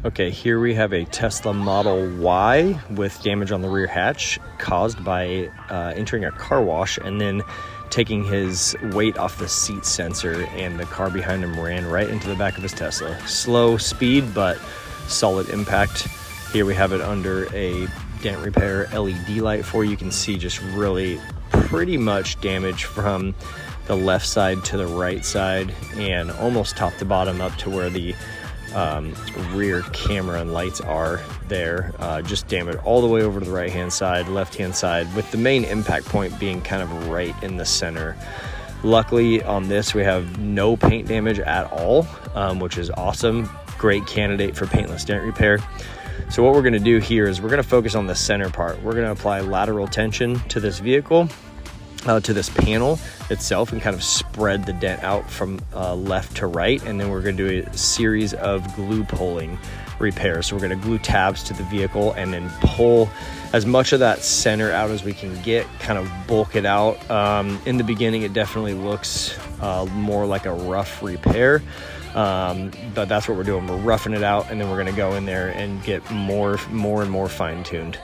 Okay, here we have a Tesla Model Y with damage on the rear hatch caused by entering a car wash and then taking his weight off the seat sensor, and the car behind him ran right into the back of his Tesla. Slow speed, but solid impact. Here we have it under a dent repair LED light for you. You can see just really pretty much damage from the left side to the right side and almost top to bottom up to where the rear camera and lights are there. Just damage all the way over to the right hand side, left hand side, with the main impact point being kind of right in the center. Luckily on this we have no paint damage at all, which is awesome. Great candidate for paintless dent repair. So what we're going to do here is we're going to focus on the center part. We're going to apply lateral tension to this vehicle, to this panel itself, and kind of spread the dent out from left to right. And then we're going to do a series of glue pulling repairs. So we're going to glue tabs to the vehicle and then pull as much of that center out as we can get, kind of bulk it out. In the beginning it definitely looks more like a rough repair, but that's what we're doing. We're roughing it out, and then we're going to go in there and get more and more fine-tuned.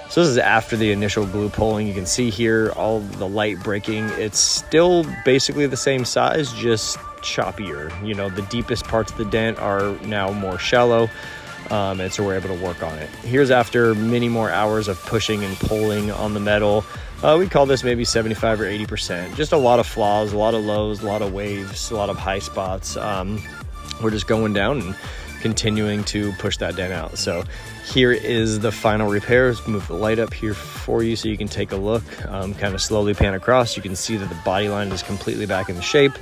So this is after the initial glue pulling. You can see here all the light breaking. It's still basically the same size, just choppier. You know, the deepest parts of the dent are now more shallow, and so we're able to work on it. Here's after many more hours of pushing and pulling on the metal. We call this maybe 75 or 80%. Just a lot of flaws, a lot of lows, a lot of waves, a lot of high spots. We're just going down and continuing to push that dent out. So here is the final repair. Let's move the light up here for you so you can take a look. Kind of slowly pan across. You can see that the body line is completely back in shape.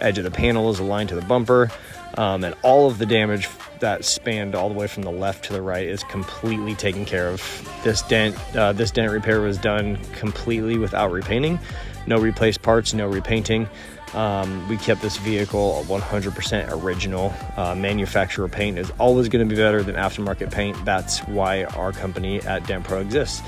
Edge of the panel is aligned to the bumper. And all of the damage that spanned all the way from the left to the right is completely taken care of. This dent repair was done completely without repainting. No replaced parts, no repainting. We kept this vehicle 100% original. Manufacturer paint is always going to be better than aftermarket paint. That's why our company at DentPro exists.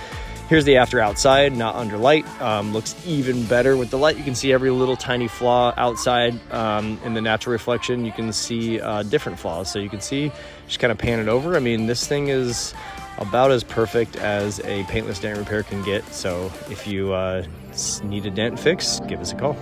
Here's the after outside, not under light. Looks even better with the light. You can see every little tiny flaw outside. In the natural reflection, you can see different flaws. So you can see, just kind of pan it over. I mean, this thing is about as perfect as a paintless dent repair can get. So if you need a dent fix, give us a call.